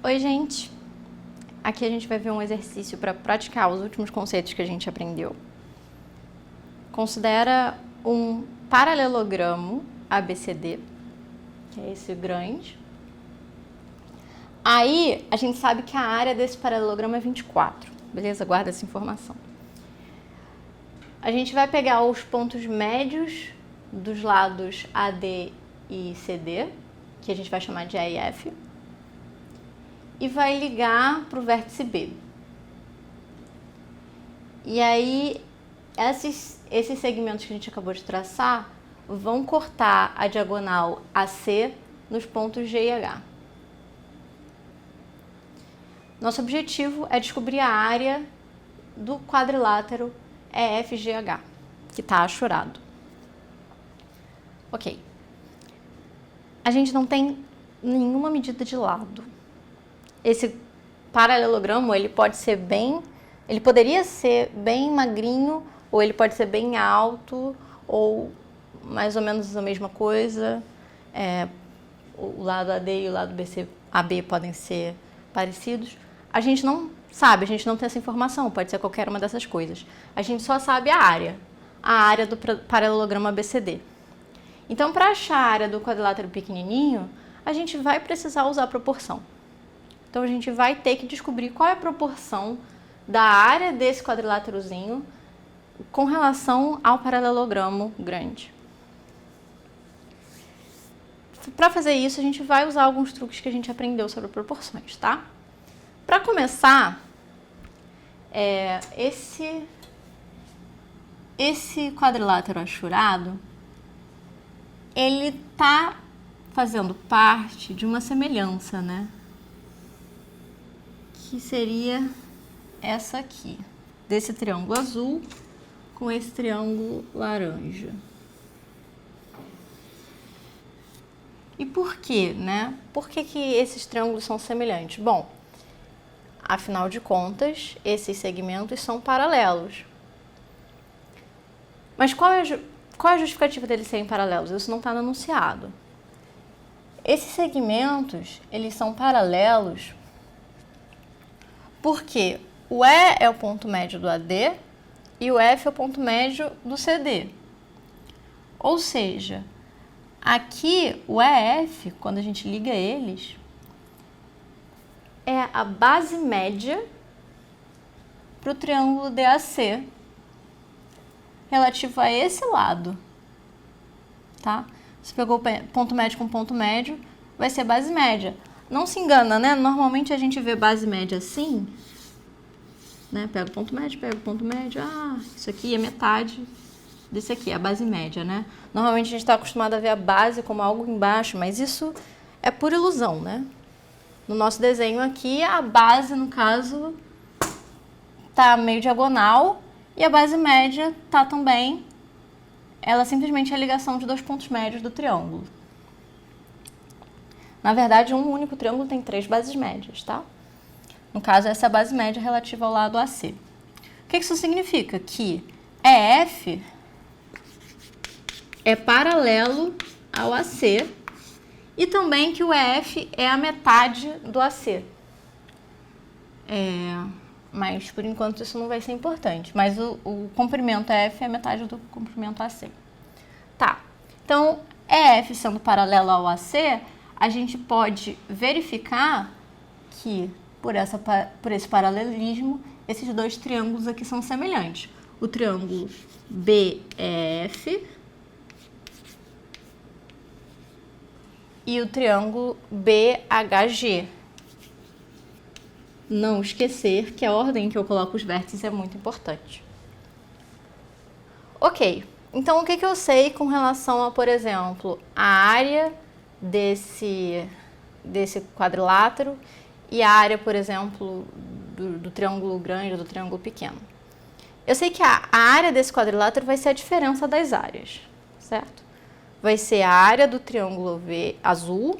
Oi, gente! Aqui a gente vai ver um exercício para praticar os últimos conceitos que a gente aprendeu. Considera um paralelogramo ABCD, que é esse grande. Aí, a gente sabe que a área desse paralelogramo é 24, beleza? Guarda essa informação. A gente vai pegar os pontos médios dos lados AD e CD, que a gente vai chamar de E e F, e vai ligar para o vértice B. E aí, esses segmentos que a gente acabou de traçar vão cortar a diagonal AC nos pontos G e H. Nosso objetivo é descobrir a área do quadrilátero EFGH, que está achurado. Ok. A gente não tem nenhuma medida de lado. Esse paralelogramo, ele poderia ser bem magrinho, ou ele pode ser bem alto, ou mais ou menos a mesma coisa. O lado AD e o lado AB podem ser parecidos. A gente não sabe, a gente não tem essa informação, pode ser qualquer uma dessas coisas. A gente só sabe a área do paralelogramo ABCD. Então, para achar a área do quadrilátero pequenininho, a gente vai precisar usar a proporção. Então, a gente vai ter que descobrir qual é a proporção da área desse quadriláterozinho com relação ao paralelogramo grande. Para fazer isso, a gente vai usar alguns truques que a gente aprendeu sobre proporções, tá? Para começar, esse quadrilátero achurado, ele está fazendo parte de uma semelhança, né? Que seria essa aqui, desse triângulo azul com esse triângulo laranja. E por quê, né? Por que esses triângulos são semelhantes? Bom, afinal de contas, esses segmentos são paralelos. Mas qual é a justificativa deles serem paralelos? Isso não está no enunciado. Esses segmentos, eles são paralelos porque o E é o ponto médio do AD e o F é o ponto médio do CD. Ou seja, aqui o EF, quando a gente liga eles, é a base média para o triângulo DAC relativo a esse lado, tá? Você pegou ponto médio com ponto médio, vai ser base média. Não se engana, né? Normalmente a gente vê base média assim, né? Pega o ponto médio, isso aqui é metade desse aqui, é a base média, né? Normalmente a gente está acostumado a ver a base como algo embaixo, mas isso é pura ilusão, né? No nosso desenho aqui, a base, no caso, tá meio diagonal e a base média tá também, ela simplesmente é a ligação de dois pontos médios do triângulo. Na verdade, um único triângulo tem 3 bases médias, tá? No caso, essa é a base média relativa ao lado AC. O que isso significa? Que EF é paralelo ao AC e também que o EF é a metade do AC. Mas, por enquanto, isso não vai ser importante. Mas o comprimento EF é a metade do comprimento AC. Tá. Então, EF sendo paralelo ao AC, a gente pode verificar que, por esse paralelismo, esses dois triângulos aqui são semelhantes. O triângulo BEF e o triângulo BHG. Não esquecer que a ordem que eu coloco os vértices é muito importante. Ok, então o que eu sei com relação a, por exemplo, a área desse quadrilátero e a área, por exemplo, do triângulo grande ou do triângulo pequeno? Eu sei que a área desse quadrilátero vai ser a diferença das áreas, certo? Vai ser a área do triângulo azul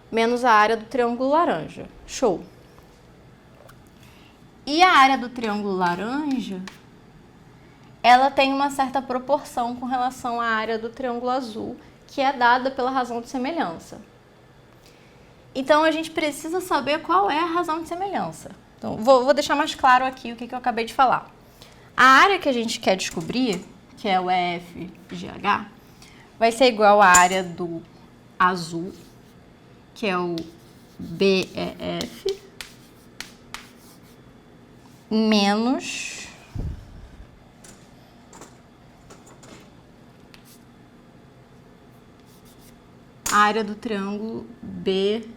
menos a área do triângulo laranja. Show! E a área do triângulo laranja, ela tem uma certa proporção com relação à área do triângulo azul, que é dada pela razão de semelhança. Então, a gente precisa saber qual é a razão de semelhança. Então, vou deixar mais claro aqui o que eu acabei de falar. A área que a gente quer descobrir, que é o EFGH, vai ser igual à área do azul, que é o BEF, menos a área do triângulo BHG.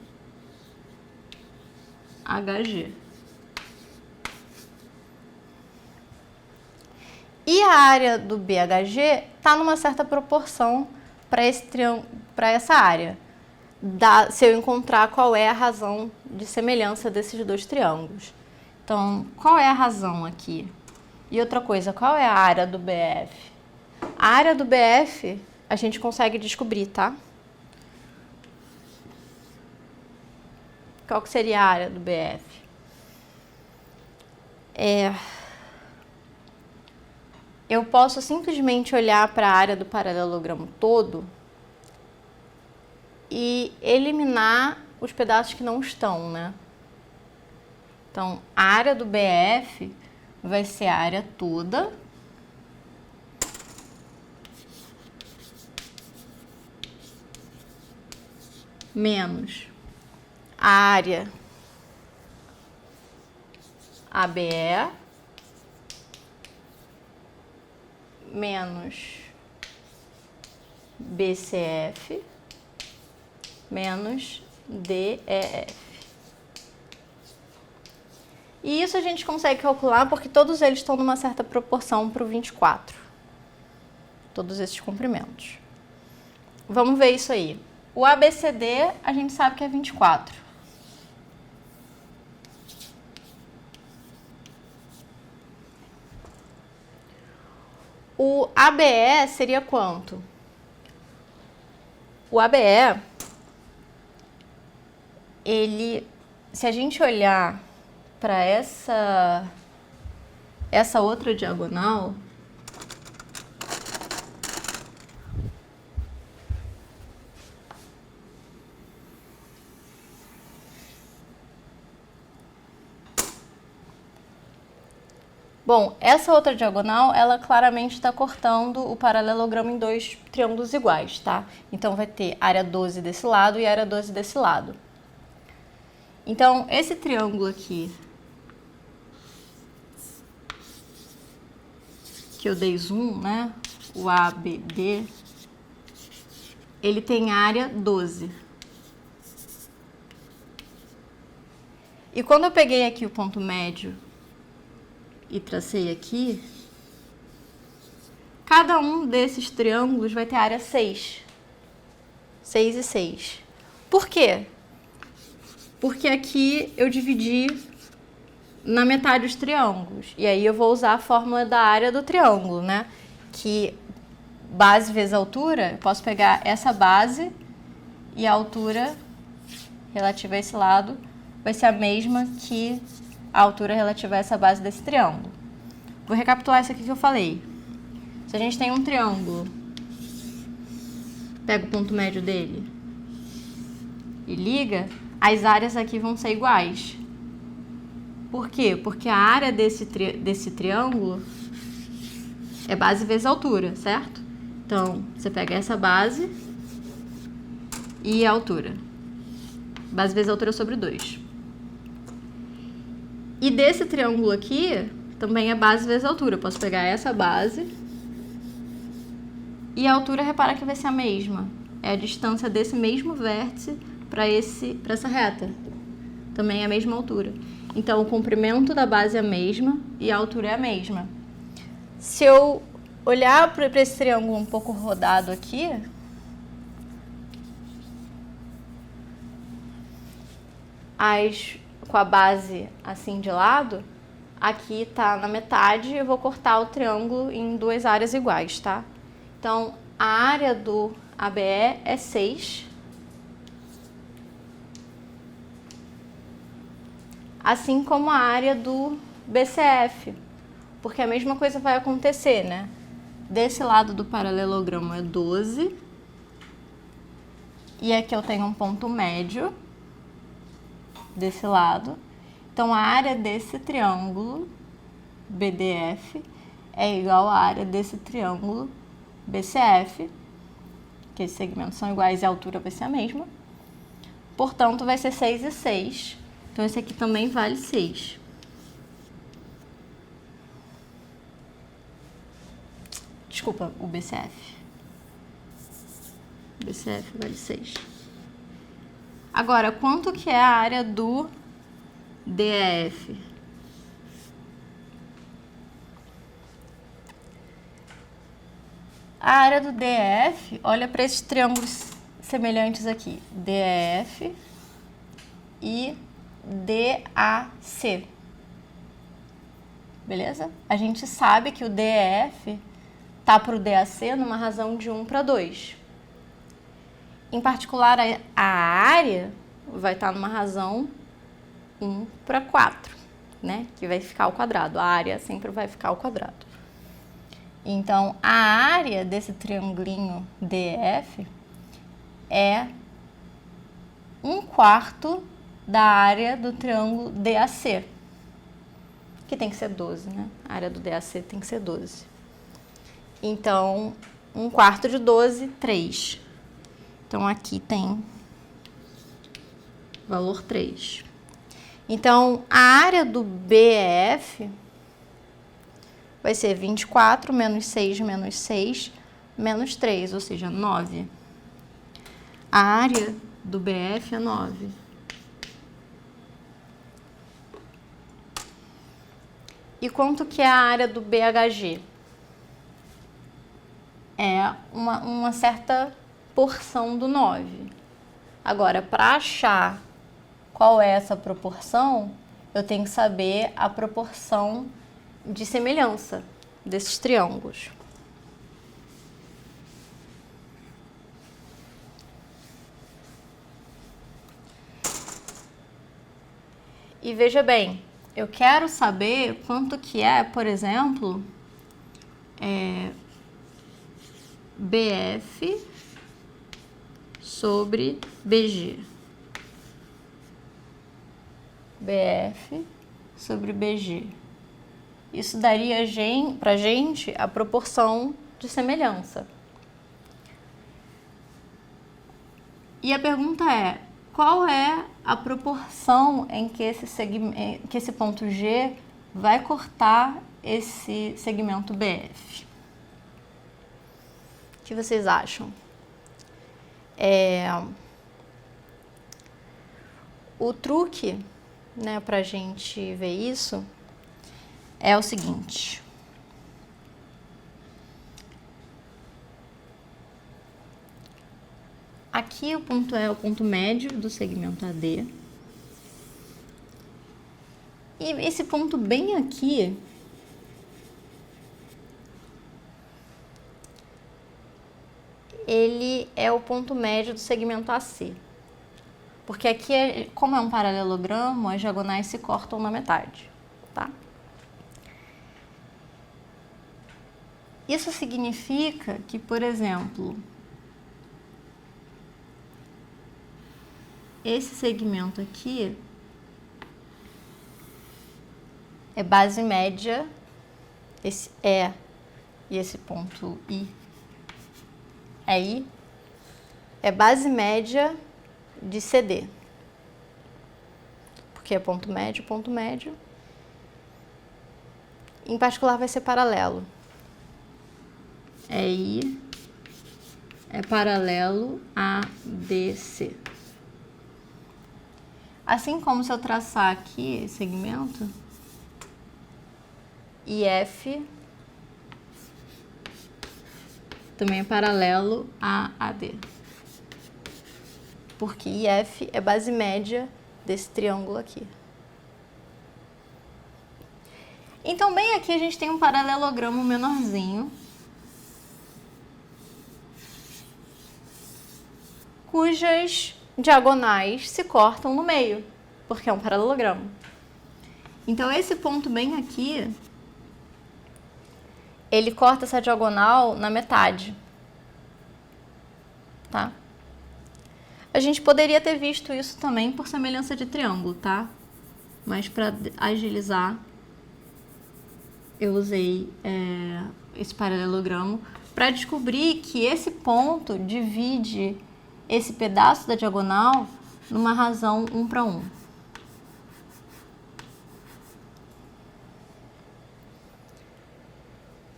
E a área do BHG está numa certa proporção para essa área. Se eu encontrar qual é a razão de semelhança desses dois triângulos. Então, qual é a razão aqui? E outra coisa, qual é a área do BF? A área do BF a gente consegue descobrir, tá? Qual que seria a área do BF? Eu posso simplesmente olhar para a área do paralelogramo todo e eliminar os pedaços que não estão, né? Então, a área do BF vai ser a área toda menos a área ABE menos BCF menos DEF. E isso a gente consegue calcular porque todos eles estão numa certa proporção para o 24. Todos esses comprimentos. Vamos ver isso aí. O ABCD a gente sabe que é 24. O ABE seria quanto? O ABE, se a gente olhar para essa outra diagonal, bom, essa outra diagonal, ela claramente está cortando o paralelogramo em dois triângulos iguais, tá? Então, vai ter área 12 desse lado e área 12 desse lado. Então, esse triângulo aqui, que eu dei zoom, né? O ABD, ele tem área 12. E quando eu peguei aqui o ponto médio e tracei aqui, cada um desses triângulos vai ter área 6. 6 e 6. Por quê? Porque aqui eu dividi na metade os triângulos. E aí eu vou usar a fórmula da área do triângulo, né? Que base vezes altura, eu posso pegar essa base e a altura relativa a esse lado vai ser a mesma que a altura relativa a essa base desse triângulo. Vou recapitular isso aqui que eu falei. Se a gente tem um triângulo, pega o ponto médio dele e liga, as áreas aqui vão ser iguais. Por quê? Porque a área desse triângulo é base vezes altura, certo? Então, você pega essa base e a altura. Base vezes altura sobre 2. E desse triângulo aqui, também é base vezes altura. Eu posso pegar essa base e a altura, repara que vai ser a mesma. É a distância desse mesmo vértice para essa reta. Também é a mesma altura. Então, o comprimento da base é a mesma e a altura é a mesma. Se eu olhar para esse triângulo um pouco rodado aqui, com a base assim de lado, aqui está na metade, eu vou cortar o triângulo em duas áreas iguais, tá? Então, a área do ABE é 6. Assim como a área do BCF, porque a mesma coisa vai acontecer, né? Desse lado do paralelogramo é 12, e aqui eu tenho um ponto médio, desse lado. Então, a área desse triângulo BDF é igual à área desse triângulo BCF, que esses segmentos são iguais e a altura vai ser a mesma. Portanto, vai ser 6 e 6. Então, esse aqui também vale 6. Desculpa, o BCF. BCF vale 6. Agora, quanto que é a área do DEF? A área do DEF, olha para esses triângulos semelhantes aqui. DEF e DAC. Beleza? A gente sabe que o DEF tá para o DAC numa razão de 1 para 2. Em particular, a área vai estar numa razão 1 para 4, né? Que vai ficar ao quadrado. A área sempre vai ficar ao quadrado. Então, a área desse triangulinho DF é 1/4 da área do triângulo DAC, que tem que ser 12, né? A área do DAC tem que ser 12. Então, 1/4 de 12, 3. Então, aqui tem valor 3. Então, a área do BF vai ser 24 menos 6 menos 6 menos 3, ou seja, 9. A área do BF é 9. E quanto que é a área do BHG? É uma certa porção do 9. Agora, para achar qual é essa proporção, eu tenho que saber a proporção de semelhança desses triângulos. E veja bem, eu quero saber quanto que é, por exemplo, BF sobre BG. BF sobre BG. Isso daria pra gente a proporção de semelhança. E a pergunta é, qual é a proporção em que esse ponto G vai cortar esse segmento BF? O que vocês acham? O truque, né, pra gente ver isso é o seguinte. Aqui o ponto é o ponto médio do segmento AD. E esse ponto bem aqui ele é o ponto médio do segmento AC. Porque aqui, como é um paralelogramo, as diagonais se cortam na metade, tá? Isso significa que, por exemplo, esse segmento aqui é base média, esse E e esse ponto I é I, é base média de CD, porque é ponto médio, em particular vai ser paralelo, é I, é paralelo a DC. Assim como se eu traçar aqui esse segmento, IF também é paralelo a AD. Porque IF é base média desse triângulo aqui. Então, bem aqui a gente tem um paralelogramo menorzinho, cujas diagonais se cortam no meio, porque é um paralelogramo. Então, esse ponto bem aqui, ele corta essa diagonal na metade, tá? A gente poderia ter visto isso também por semelhança de triângulo, tá? Mas para agilizar, eu usei esse paralelogramo para descobrir que esse ponto divide esse pedaço da diagonal numa razão 1:1.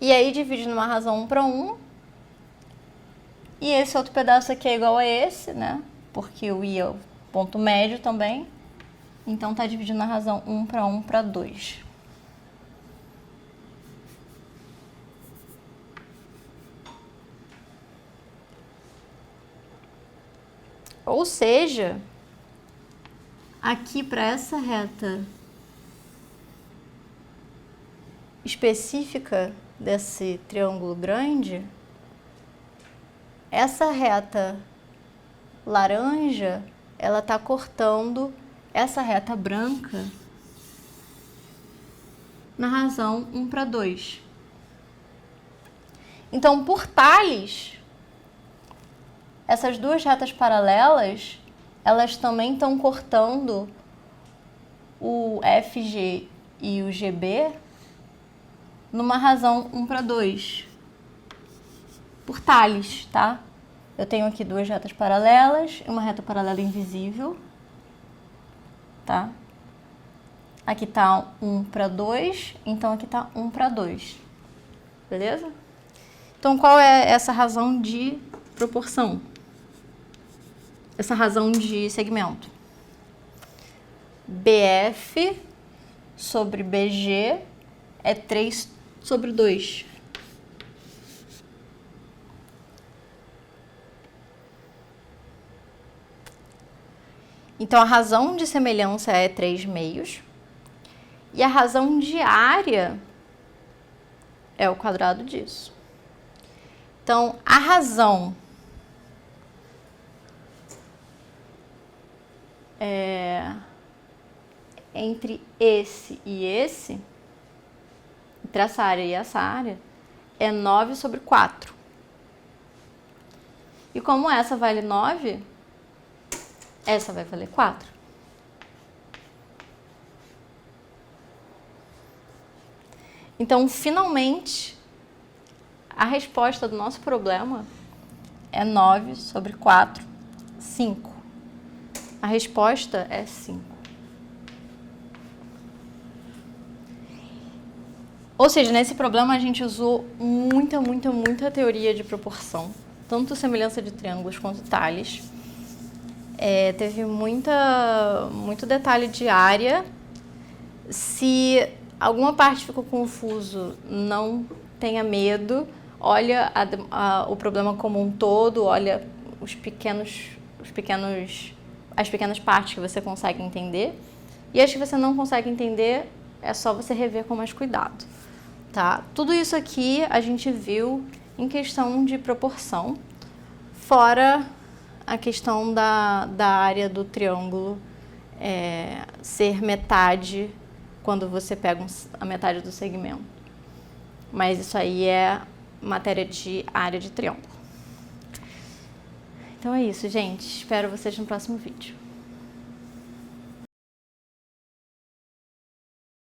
E aí divide numa razão 1:1. E esse outro pedaço aqui é igual a esse, né? Porque o I é o ponto médio também. Então tá dividindo na razão 1:1/2. Ou seja, aqui para essa reta específica desse triângulo grande, essa reta laranja, ela está cortando essa reta branca na razão 1/2. Então, por Tales, essas duas retas paralelas, elas também estão cortando o FG e o GB numa razão 1/2. Por Tales, tá? Eu tenho aqui duas retas paralelas e uma reta paralela invisível, tá? Aqui tá 1/2, então aqui tá 1/2, beleza? Então, qual é essa razão de proporção? Essa razão de segmento? BF sobre BG é 3/2. Então, a razão de semelhança é 3/2. E a razão de área é o quadrado disso. Então, a razão entre esse e esse, entre essa área e essa área, é 9/4. E como essa vale 9, essa vai valer 4. Então, finalmente, a resposta do nosso problema é 9/4, 5. A resposta é 5. Ou seja, nesse problema a gente usou muita teoria de proporção, tanto semelhança de triângulos quanto Tales. Teve muito detalhe de área. Se alguma parte ficou confuso, não tenha medo. Olha o problema como um todo, olha as pequenas partes que você consegue entender. E as que você não consegue entender, é só você rever com mais cuidado, tá? Tudo isso aqui a gente viu em questão de proporção, fora a questão da área do triângulo ser metade quando você pega a metade do segmento. Mas isso aí é matéria de área de triângulo. Então é isso, gente. Espero vocês no próximo vídeo.